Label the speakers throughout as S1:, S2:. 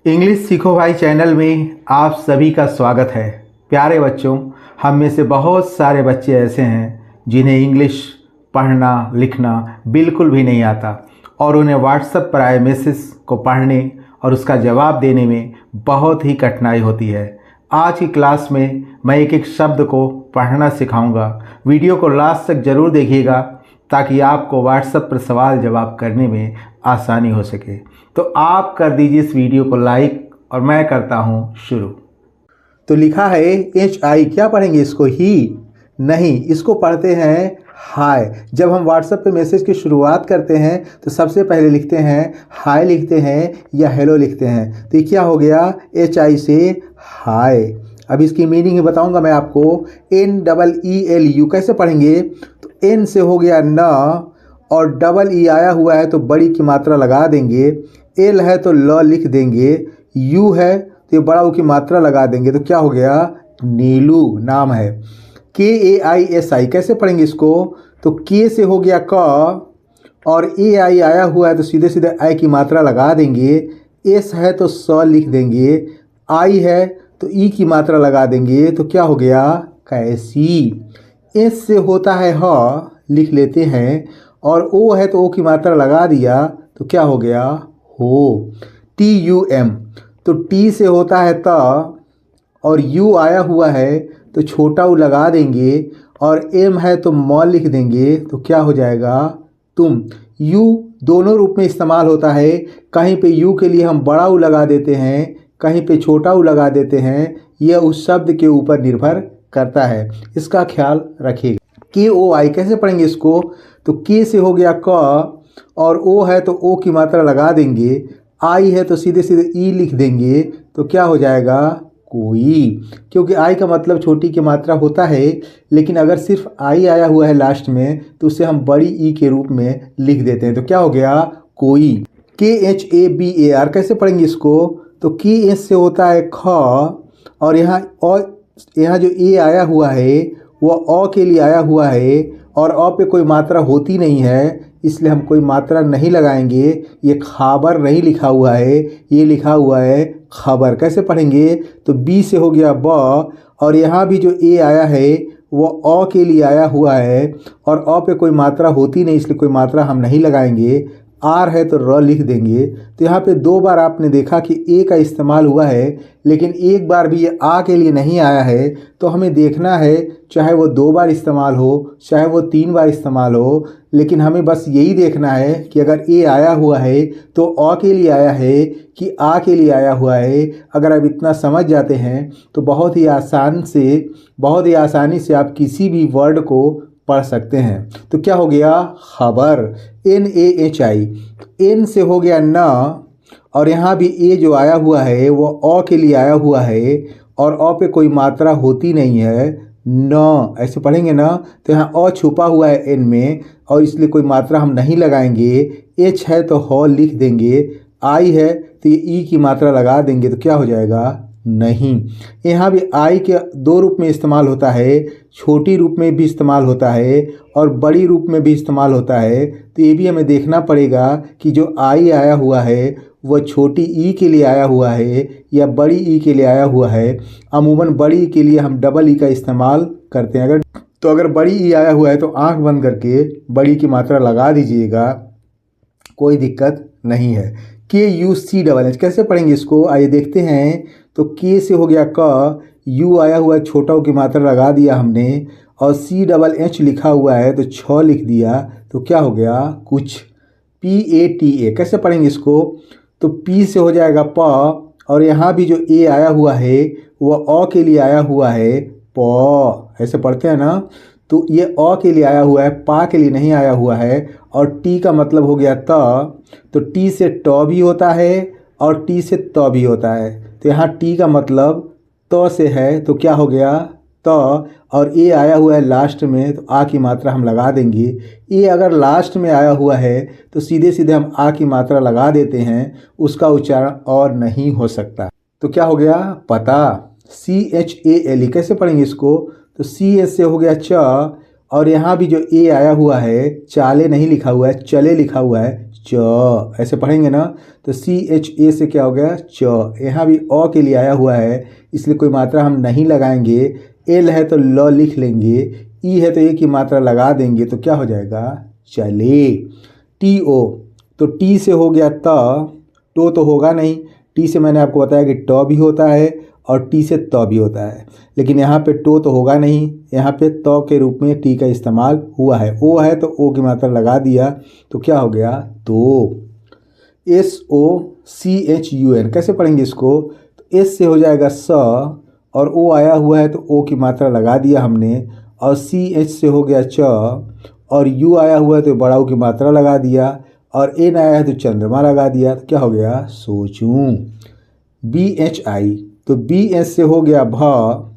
S1: English सीखो भाई channel में आप सभी का स्वागत है। प्यारे बच्चों, हम में से बहुत सारे बच्चे ऐसे हैं जिन्हें इंग्लिश पढ़ना लिखना बिल्कुल भी नहीं आता और उन्हें व्हाट्सएप पर आए मैसेज को पढ़ने और उसका जवाब देने में बहुत ही कठिनाई होती है। आज की क्लास में मैं एक एक शब्द को पढ़ना सिखाऊंगा। वीडियो को लास्ट तक ज़रूर देखिएगा ताकि आपको व्हाट्सएप पर सवाल जवाब करने में आसानी हो सके। तो आप कर दीजिए इस वीडियो को लाइक और मैं करता हूँ शुरू। तो लिखा है HI, क्या पढ़ेंगे इसको? ही नहीं, इसको पढ़ते हैं हाय। जब हम व्हाट्सएप पे मैसेज की शुरुआत करते हैं तो सबसे पहले लिखते हैं हाय लिखते हैं या हेलो लिखते हैं। तो ये क्या हो गया? HI से हाय। अब इसकी मीनिंग बताऊंगा मैं आपको। NEELU कैसे पढ़ेंगे? तो N से हो गया न और डबल ई आया हुआ है तो बड़ी की मात्रा लगा देंगे। L है तो ल लिख देंगे। U है तो ये बड़ा ऊ की मात्रा लगा देंगे। तो क्या हो गया? नीलू नाम है। KAISI कैसे पढ़ेंगे इसको? तो K से हो गया क और AI आया हुआ है तो सीधे सीधे आई की मात्रा लगा देंगे। S है तो स लिख देंगे। I है तो ई की मात्रा लगा देंगे। तो क्या हो गया? कैसी। S से होता है ह लिख लेते हैं और O है तो O की मात्रा लगा दिया तो क्या हो गया? हो। TUM तो T से होता है त और U आया हुआ है तो छोटा ऊ लगा देंगे और M है तो म लिख देंगे तो क्या हो जाएगा? तुम। U दोनों रूप में इस्तेमाल होता है। कहीं पे U के लिए हम बड़ा ऊ लगा देते हैं, कहीं पे छोटा ऊ लगा देते हैं। यह उस शब्द के ऊपर निर्भर करता है, इसका ख्याल रखिएगा। KOI कैसे पढ़ेंगे इसको? तो K से हो गया क और O है तो O की मात्रा लगा देंगे। I है तो सीधे सीधे ई लिख देंगे तो क्या हो जाएगा? कोई। क्योंकि आई का मतलब छोटी की मात्रा होता है, लेकिन अगर सिर्फ आई आया हुआ है लास्ट में तो उसे हम बड़ी ई के रूप में लिख देते हैं। तो क्या हो गया? कोई। KHABAR कैसे पढ़ेंगे इसको? तो K से होता है ख और यहाँ जो ए आया हुआ है वह अ के लिए आया हुआ है और अ पे कोई मात्रा होती नहीं है, इसलिए हम कोई मात्रा नहीं लगाएंगे। ये खाबर नहीं लिखा हुआ है, ये लिखा हुआ है खबर। कैसे पढ़ेंगे? तो बी से हो गया ब और यहाँ भी जो ए आया है वो अ के लिए आया हुआ है और अ पे कोई मात्रा होती नहीं, इसलिए कोई मात्रा हम नहीं लगाएंगे। आर है तो र लिख देंगे। तो यहाँ पे दो बार आपने देखा कि ए का इस्तेमाल हुआ है, लेकिन एक बार भी ये आ के लिए नहीं आया है। तो हमें देखना है, चाहे वो दो बार इस्तेमाल हो चाहे वो तीन बार इस्तेमाल हो, लेकिन हमें बस यही देखना है कि अगर ए आया हुआ है तो अ के लिए आया है कि आ के लिए आया हुआ है। अगर आप इतना समझ जाते हैं तो बहुत ही आसानी से आप किसी भी वर्ड को पढ़ सकते हैं। तो क्या हो गया? खबर। NAHI। N से हो गया न और यहाँ भी ए जो आया हुआ है वो अ के लिए आया हुआ है और अ पे कोई मात्रा होती नहीं है। न ऐसे पढ़ेंगे ना, तो यहाँ अ छुपा हुआ है एन में और इसलिए कोई मात्रा हम नहीं लगाएंगे। H है तो ह लिख देंगे। I है तो ये ई की मात्रा लगा देंगे तो क्या हो जाएगा? नहीं। यहाँ भी आई के दो रूप में इस्तेमाल होता है, छोटी रूप में भी इस्तेमाल होता है और बड़ी रूप में भी इस्तेमाल होता है। तो ये भी हमें देखना पड़ेगा कि जो आई आया हुआ है वह छोटी ई के लिए आया हुआ है या बड़ी ई के लिए आया हुआ है। अमूमन बड़ी ई के लिए हम डबल ई का इस्तेमाल करते हैं। अगर बड़ी ई आया हुआ है तो आंख बंद करके बड़ी की मात्रा लगा दीजिएगा, कोई दिक्कत नहीं है। KUCH कैसे पढ़ेंगे इसको? आइए देखते हैं। तो K से हो गया क, U आया हुआ है छोटा की मात्रा लगा दिया हमने और CHH लिखा हुआ है तो छ लिख दिया तो क्या हो गया? कुछ। PATA कैसे पढ़ेंगे इसको? तो P से हो जाएगा प और यहाँ भी जो ए आया हुआ है वह अ के लिए आया हुआ है प। ऐसे पढ़ते हैं ना, तो ये अ के लिए आया हुआ है, पा के लिए नहीं आया हुआ है। और टी का मतलब हो गया त, तो टी से ट भी होता है और टी से त भी होता है। तो यहाँ टी का मतलब त से है तो क्या हो गया? त और ए आया हुआ है लास्ट में तो आ की मात्रा हम लगा देंगे। ए अगर लास्ट में आया हुआ है तो सीधे सीधे हम आ की मात्रा लगा देते हैं, उसका उच्चारण और नहीं हो सकता। तो क्या हो गया? पता। CHALE कैसे पढ़ेंगे इसको? तो CS से हो गया च और यहाँ भी जो ए आया हुआ है चाले नहीं लिखा हुआ है, चले लिखा हुआ है, च, ऐसे पढ़ेंगे ना। तो CHA से क्या हो गया च। यहाँ भी अ के लिए आया हुआ है, इसलिए कोई मात्रा हम नहीं लगाएंगे। एल है तो ल लिख लेंगे, ई है तो ए की मात्रा लगा देंगे, तो क्या हो जाएगा चले। TO, तो टी से हो गया त, टो तो होगा नहीं। टी से मैंने आपको बताया कि ट भी होता है और टी से त भी होता है, लेकिन यहाँ पे टो तो होगा नहीं, यहाँ पे त के रूप में टी का इस्तेमाल हुआ है। ओ है तो ओ की मात्रा लगा दिया, तो क्या हो गया तो। SOCHUN कैसे पढ़ेंगे इसको, तो एस से हो जाएगा स, और ओ आया हुआ है तो ओ की मात्रा लगा दिया हमने, और CH से हो गया च, और यू आया हुआ है तो बड़ा ऊ की मात्रा लगा दिया, और एन आया है तो चंद्रमा लगा दिया, तो क्या हो गया सोचूं। BHI, तो BH से हो गया भ,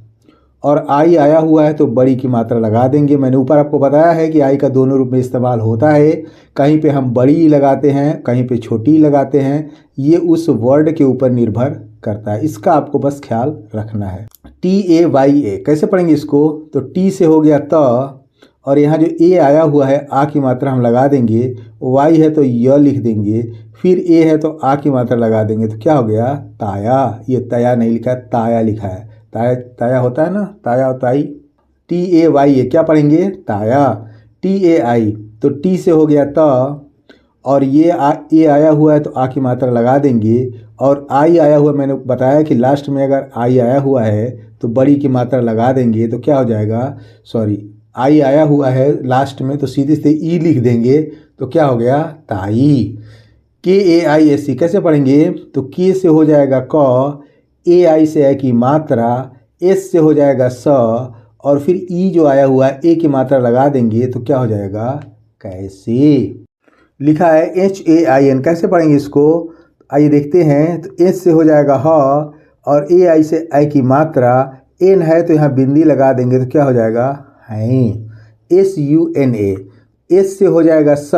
S1: और आई आया हुआ है तो बड़ी की मात्रा लगा देंगे। मैंने ऊपर आपको बताया है कि आई का दोनों रूप में इस्तेमाल होता है, कहीं पे हम बड़ी लगाते हैं, कहीं पे छोटी लगाते हैं, ये उस वर्ड के ऊपर निर्भर करता है, इसका आपको बस ख्याल रखना है। TAYA कैसे पढ़ेंगे इसको, तो टी से हो गया त, और यहाँ जो ए आया हुआ है आ की मात्रा हम लगा देंगे, वाई है तो य लिख देंगे, फिर ए है तो आ की मात्रा लगा देंगे, तो क्या हो गया ताया। ये तया नहीं लिखा है, ताया लिखा है। ताया ताया होता है ना, ताया और ताई। TAYA क्या पढ़ेंगे ताया। TAI, तो टी से हो गया त, और ये ए आया हुआ है तो आ की मात्रा लगा देंगे, और आई आया हुआ, मैंने बताया कि लास्ट में अगर आई आया हुआ है तो बड़ी की मात्रा लगा देंगे, तो क्या हो जाएगा सॉरी, आई आया हुआ है लास्ट में तो सीधे सीधे ई लिख देंगे, तो क्या हो गया ताई। KAISE कैसे पढ़ेंगे, तो के से हो जाएगा क, AI से है की मात्रा, एस से हो जाएगा स, और फिर ई जो आया हुआ है ए की मात्रा लगा देंगे, तो क्या हो जाएगा कैसे। लिखा है HAIN कैसे पढ़ेंगे इसको, आइए देखते हैं। तो एस से हो जाएगा ह, और AI से आई की मात्रा, एन है तो यहाँ बिंदी लगा देंगे, तो क्या हो जाएगा हैं। SUNA, एस से हो जाएगा स,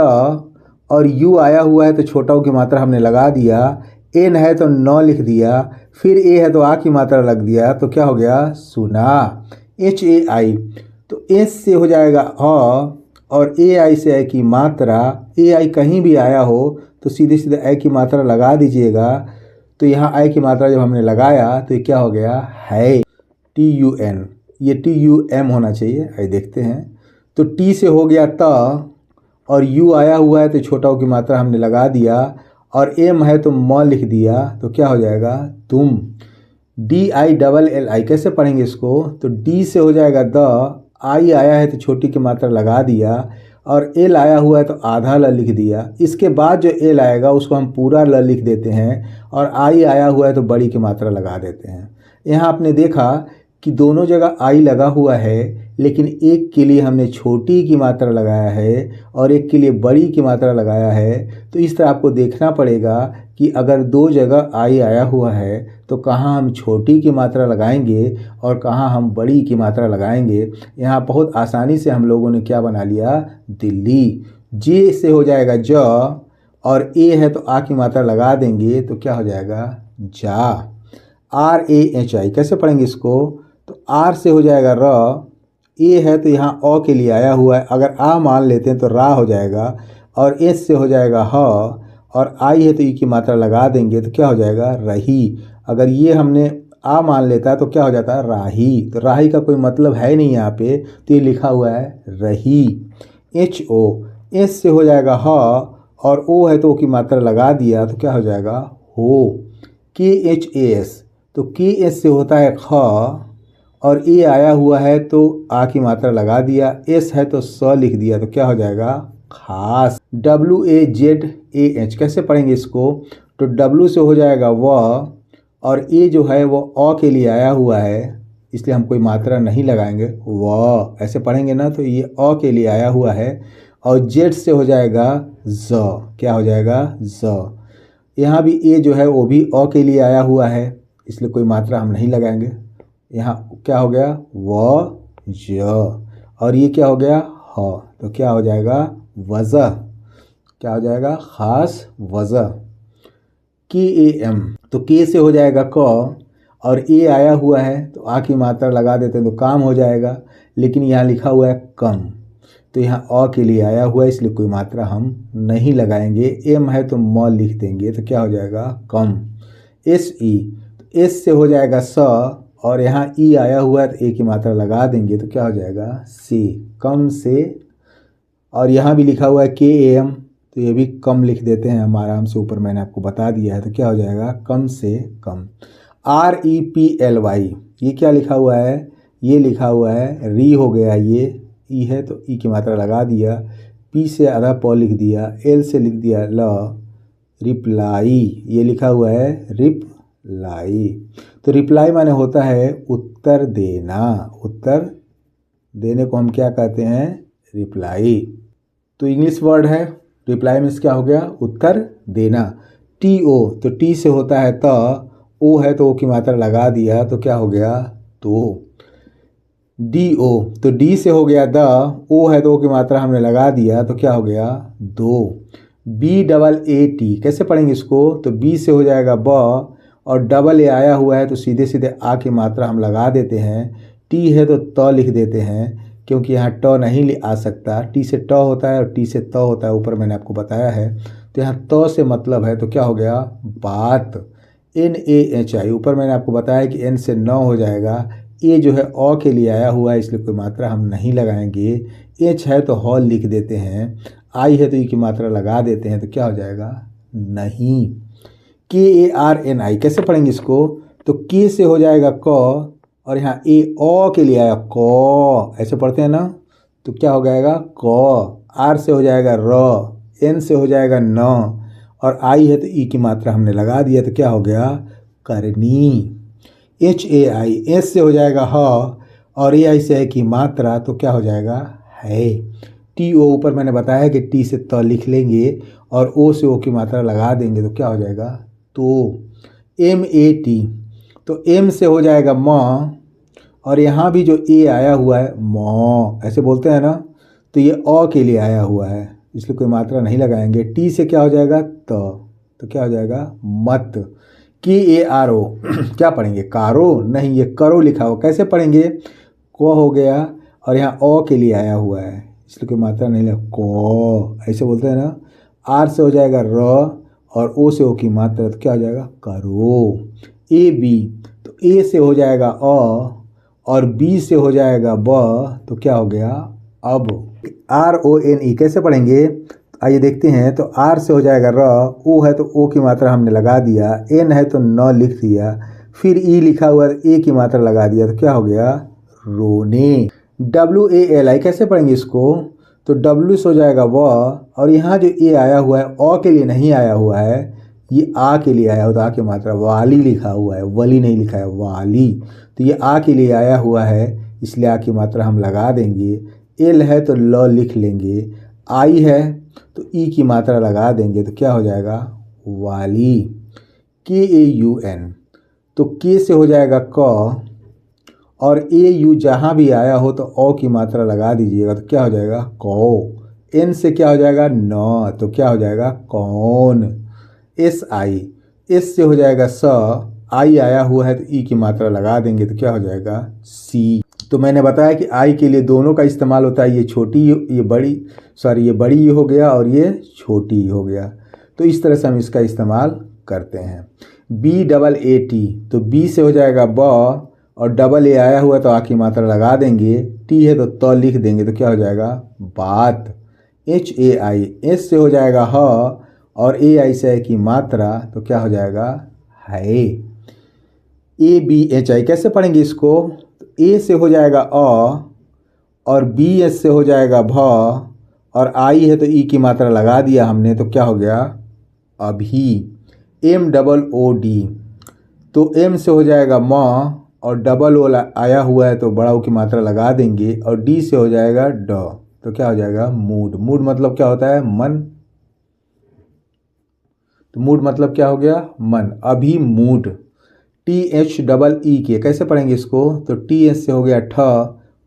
S1: और यू आया हुआ है तो छोटा ऊ की मात्रा हमने लगा दिया, एन है तो न लिख दिया, फिर ए है तो आ की मात्रा लग दिया, तो क्या हो गया सुना। HAI, तो एस से हो जाएगा अ, और AI से आई की मात्रा, AI कहीं भी आया हो तो सीधे सीधे आई की मात्रा लगा दीजिएगा, तो यहाँ आई की मात्रा जब हमने लगाया तो ये क्या हो गया है TUN, ये TUM होना चाहिए। आइए देखते हैं। तो टी से हो गया त, और यू आया हुआ है तो छोटा ऊ की मात्रा हमने लगा दिया, और एम है तो म लिख दिया, तो क्या हो जाएगा तुम। DILLI कैसे पढ़ेंगे इसको, तो डी से हो जाएगा द, आई आया है तो छोटी की मात्रा लगा दिया, और एल आया हुआ है तो आधा ल लिख दिया, इसके बाद जो एल आएगा उसको हम पूरा ल लिख देते हैं, और आई आया हुआ है तो बड़ी की मात्रा लगा देते हैं। यहाँ आपने देखा कि दोनों जगह आई लगा हुआ है, लेकिन एक के लिए हमने छोटी की मात्रा लगाया है और एक के लिए बड़ी की मात्रा लगाया है। तो इस तरह आपको देखना पड़ेगा कि अगर दो जगह आई आया हुआ है तो कहाँ हम छोटी की मात्रा लगाएंगे और कहाँ हम बड़ी की मात्रा लगाएंगे। यहाँ बहुत आसानी से हम लोगों ने क्या बना लिया दिल्ली। जे से हो जाएगा ज, और ए है तो आ की मात्रा लगा देंगे, तो क्या हो जाएगा जा। RAHI कैसे पढ़ेंगे इसको, तो आर से हो जाएगा र, ए है तो यहाँ अ के लिए आया हुआ है, अगर आ मान लेते हैं तो रा हो जाएगा, और एस से हो जाएगा ह, और आई है तो ई की मात्रा लगा देंगे, तो क्या हो जाएगा रही। अगर ये हमने आ मान लेता है तो क्या हो जाता है राही, तो राही का कोई मतलब है नहीं यहाँ पे, तो ये लिखा हुआ है रही। HO, एस से हो जाएगा ह, और ओ है तो ओ की मात्रा लगा दिया, तो क्या हो जाएगा हो। KHAS, तो KS से होता है ख, और ए आया हुआ है तो आ की मात्रा लगा दिया, एस है तो स लिख दिया, तो क्या हो जाएगा खास। WAZAH कैसे पढ़ेंगे इसको, तो W से हो जाएगा व, और ए जो है वो अ के लिए आया हुआ है, इसलिए हम कोई मात्रा नहीं लगाएंगे, व ऐसे पढ़ेंगे ना, तो ये अ के लिए आया हुआ है। और जेड से हो जाएगा ज, क्या हो जाएगा ज। यहाँ भी ए जो है वो भी अ के लिए आया हुआ है, इसलिए कोई मात्रा हम नहीं लगाएंगे। यहाँ क्या हो गया व ज, और ये क्या हो गया ह, तो क्या हो जाएगा वजह, क्या हो जाएगा खास वजह। KAM, तो के से हो जाएगा क, और ए आया हुआ है तो आ की मात्रा लगा देते हैं तो काम हो जाएगा, लेकिन यहाँ लिखा हुआ है कम। तो यहाँ अ के लिए आया हुआ है, इसलिए कोई मात्रा हम नहीं लगाएंगे। एम है तो म लिख देंगे, तो क्या हो जाएगा कम। एस ई, तो एस से हो जाएगा स, और यहाँ ई आया हुआ है तो ए की मात्रा लगा देंगे, तो क्या हो जाएगा से, कम से। और यहाँ भी लिखा हुआ है के एम, तो ये भी कम लिख देते हैं हम आराम से, ऊपर मैंने आपको बता दिया है, तो क्या हो जाएगा कम से कम। R E P L Y, ये क्या लिखा हुआ है, ये लिखा हुआ है री हो गया, ये ई है तो ई की मात्रा लगा दिया, पी से आधा प लिख दिया, एल से लिख दिया ल, रिप्लाई, ये लिखा हुआ है रिप्लाई। तो रिप्लाई माने होता है उत्तर देना, उत्तर देने को हम क्या कहते हैं, रिप्लाई। तो इंग्लिश वर्ड है, रिप्लाई मीन्स क्या हो गया, उत्तर देना। टी ओ, तो टी से होता है त, ओ है तो ओ की मात्रा लगा दिया, तो क्या हो गया तो। डी ओ, तो डी से हो गया द, ओ है तो ओ की मात्रा हमने लगा दिया, तो क्या हो गया दो। बी डबल ए टी, कैसे पढ़ेंगे इसको, तो बी से हो जाएगा ब, और डबल ए आया हुआ है तो सीधे सीधे आ की मात्रा हम लगा देते हैं। टी है तो त लिख देते हैं, क्योंकि यहाँ ट नहीं आ सकता, टी से ट होता है और टी से त होता है, ऊपर मैंने आपको बताया है। तो यहाँ त से मतलब है, तो क्या हो गया बात। एन ए एच आई, ऊपर मैंने आपको बताया कि एन से न हो जाएगा, ए जो है अ के लिए आया हुआ है, इसलिए कोई मात्रा हम नहीं लगाएंगे। एच है तो हॉल लिख देते हैं, आई है तो ई की मात्रा लगा देते हैं, तो क्या हो जाएगा नहीं। के ए आर एन आई, कैसे पढ़ेंगे इसको, तो के से हो जाएगा क, और यहाँ ए ओ के लिए आया क, ऐसे पढ़ते हैं ना, तो क्या हो जाएगा क। आर से हो जाएगा र, एन से हो जाएगा न, और आई है तो ई की मात्रा हमने लगा दिया, तो क्या हो गया करनी। एच ए आई, एस से हो जाएगा ह, और ए आई से है की मात्रा, तो क्या हो जाएगा है। टी ओ, ऊपर मैंने बताया कि टी से त लिख लेंगे और ओ से ओ की मात्रा लगा देंगे, तो क्या हो जाएगा तो। एम ए टी, तो एम से हो जाएगा म, और यहाँ भी जो ए आया हुआ है म, ऐसे बोलते हैं ना, तो ये अ के लिए आया हुआ है, इसलिए कोई मात्रा नहीं लगाएंगे। टी से क्या हो जाएगा तो क्या हो जाएगा मत। के ए आर ओ, क्या पढ़ेंगे कारो, नहीं ये करो लिखा हो, कैसे पढ़ेंगे, को हो गया और यहाँ अ के लिए आया हुआ है, इसलिए कोई मात्रा नहीं लगा, को ऐसे बोलते हैं ना। आर से हो जाएगा र, और ओ से ओ की मात्रा, तो क्या हो जाएगा करो। ए बी, तो ए से हो जाएगा अ, और बी से हो जाएगा ब, तो क्या हो गया अब। आर ओ एन ई, कैसे पढ़ेंगे, आइए देखते हैं। तो आर से हो जाएगा र, ओ है तो ओ की मात्रा हमने लगा दिया, एन है तो न लिख दिया, फिर ई लिखा हुआ है तो ए की मात्रा लगा दिया, तो क्या हो गया रोने। डब्ल्यू ए एल आई, कैसे पढ़ेंगे इसको, तो डब्ल्यू से हो जाएगा व, और यहाँ जो ए आया हुआ है अ के लिए नहीं आया हुआ है, ये आ के लिए आया हुआ, तो आ की मात्रा वाली लिखा हुआ है, वली नहीं लिखा है वाली, तो ये आ के लिए आया हुआ है, इसलिए आ की मात्रा हम लगा देंगे। एल है तो ल लिख लेंगे, आई है तो ई की मात्रा लगा देंगे, तो क्या हो जाएगा वाली। के ए यू एन, तो के से हो जाएगा क, और ए यू जहाँ भी आया हो तो ओ की मात्रा लगा दीजिएगा, तो क्या हो जाएगा कौ। एन से क्या हो जाएगा न, तो क्या हो जाएगा कौन। एस आई, एस से हो जाएगा स, आई आया हुआ है तो ई की मात्रा लगा देंगे, तो क्या हो जाएगा सी। तो मैंने बताया कि आई के लिए दोनों का इस्तेमाल होता है, ये छोटी ये बड़ी, सॉरी ये बड़ी हो गया और ये छोटी हो गया, तो इस तरह से हम इसका इस्तेमाल करते हैं। बी डबल ए टी, तो बी से हो जाएगा ब, और डबल ए आया हुआ तो आ की मात्रा लगा देंगे, टी है तो लिख देंगे, तो क्या हो जाएगा बात। एच ए आई, एस से हो जाएगा ह, और ए आई से है की मात्रा, तो क्या हो जाएगा है। ए बी एच आई, कैसे पढ़ेंगे इसको, ए से हो जाएगा अ, और बी एस से हो जाएगा भ, और आई है तो ई की मात्रा लगा दिया हमने, तो क्या हो गया अभी। एम डबल ओ डी, तो एम से हो जाएगा म, और डबल ओ आया हुआ है तो बड़ा ओ की मात्रा लगा देंगे, और डी से हो जाएगा ड, तो क्या हो जाएगा मूड। मूड मतलब क्या होता है मन, तो मूड मतलब क्या हो गया मन, अभी mood. T H double E के, कैसे पढ़ेंगे इसको, तो टी एच से हो गया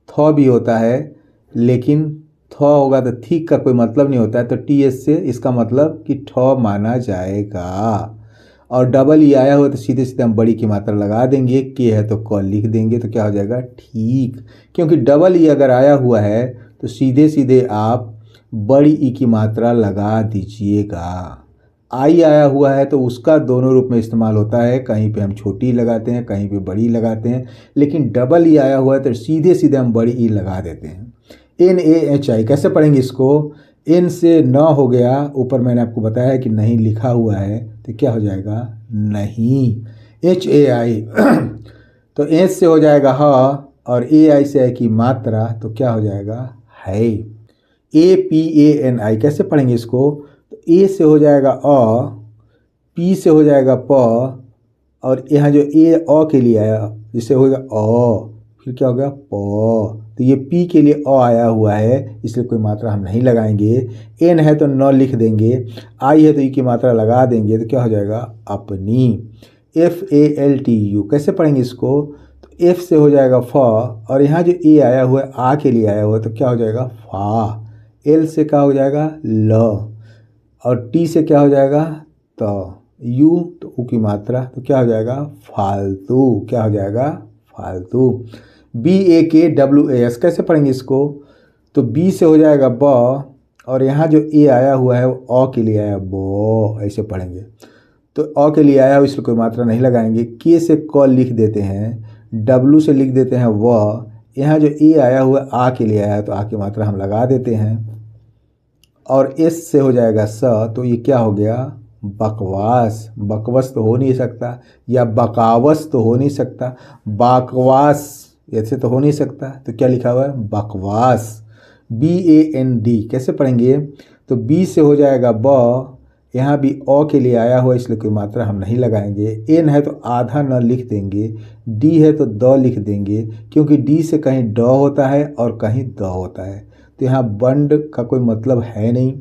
S1: थ भी होता है, लेकिन थ होगा तो ठीक का कोई मतलब नहीं होता है, तो टी एच से इसका मतलब कि ठ माना जाएगा। और डबल ई आया हो तो सीधे सीधे हम बड़ी की मात्रा लगा देंगे, के है तो क लिख देंगे, तो क्या हो जाएगा ठीक, क्योंकि डबल ई अगर आया हुआ है तो सीधे सीधे आप बड़ी ई की मात्रा लगा दीजिएगा। आई आया हुआ है तो उसका दोनों रूप में इस्तेमाल होता है, कहीं पे हम छोटी ई लगाते हैं, कहीं पे बड़ी लगाते हैं, लेकिन डबल ई आया हुआ है तो सीधे सीधे हम बड़ी ई लगा देते हैं। NaHI कैसे पढ़ेंगे इसको? N से न हो गया, ऊपर मैंने आपको बताया कि नहीं लिखा हुआ है, तो क्या हो जाएगा? नहीं। HAI तो एच से हो जाएगा ह और AI से है की मात्रा, तो क्या हो जाएगा? है। APANI कैसे पढ़ेंगे इसको? तो ए से हो जाएगा अ, पी से हो जाएगा प, और यहाँ जो ए अ के लिए आया जिससे होगा अ, फिर क्या हो गया? प। तो ये पी के लिए अ आया हुआ है, इसलिए कोई मात्रा हम नहीं लगाएंगे। एन है तो न लिख देंगे, आई है तो ई की मात्रा लगा देंगे, तो क्या हो जाएगा? अपनी। FALTU कैसे पढ़ेंगे इसको? तो एफ से हो जाएगा फ, और यहाँ जो ए आया हुआ है आ के लिए आया हुआ है, तो क्या हो जाएगा? फा। एल से क्या हो जाएगा? ल, और टी से क्या हो जाएगा? त। यू तो ऊ की मात्रा, तो क्या हो जाएगा? फालतू। क्या हो जाएगा? फालतू। BAKWAS कैसे पढ़ेंगे इसको? तो बी से हो जाएगा ब, और यहाँ जो ए आया हुआ है वो अ के लिए आया, बो, ऐसे पढ़ेंगे। तो अ के लिए आया हो इसलिए कोई मात्रा नहीं लगाएंगे। के से क लिख देते हैं, डब्लू से लिख देते हैं व, यहाँ जो ए आया हुआ आ के लिए आया है तो आ की मात्रा हम लगा देते हैं, और एस से हो जाएगा स, तो ये क्या हो गया? बकवास। बकवास तो हो नहीं सकता, या बकावस तो हो नहीं सकता, बकवास ऐसे तो हो नहीं सकता, तो क्या लिखा हुआ है? बकवास। BAND कैसे पढ़ेंगे? तो बी से हो जाएगा ब, यहाँ भी अ के लिए आया हुआ इसलिए कोई मात्रा हम नहीं लगाएंगे। एन है तो आधा न लिख देंगे, डी है तो द लिख देंगे, क्योंकि डी से कहीं ड होता है और कहीं द होता है, तो यहाँ बंद का कोई मतलब है नहीं,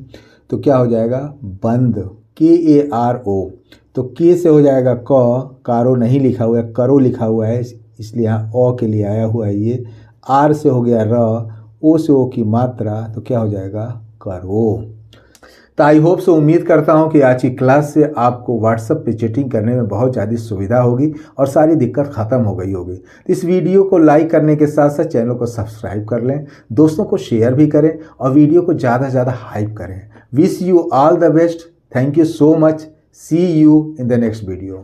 S1: तो क्या हो जाएगा? बंद। KARO तो के से हो जाएगा क, कारो नहीं लिखा हुआ है, करो लिखा हुआ है, इसलिए यहाँ अ के लिए आया हुआ है ये। आर से हो गया र, ओ से ओ की मात्रा, तो क्या हो जाएगा? करो। तो आई होप सो, उम्मीद करता हूँ कि आज की क्लास से आपको व्हाट्सएप पे चैटिंग करने में बहुत ज़्यादा सुविधा होगी और सारी दिक्कत ख़त्म हो गई होगी। तो इस वीडियो को लाइक करने के साथ साथ चैनल को सब्सक्राइब कर लें, दोस्तों को शेयर भी करें और वीडियो को ज़्यादा से ज़्यादा हाइप करें। Wish you all the best. Thank you so much. See you in the next video.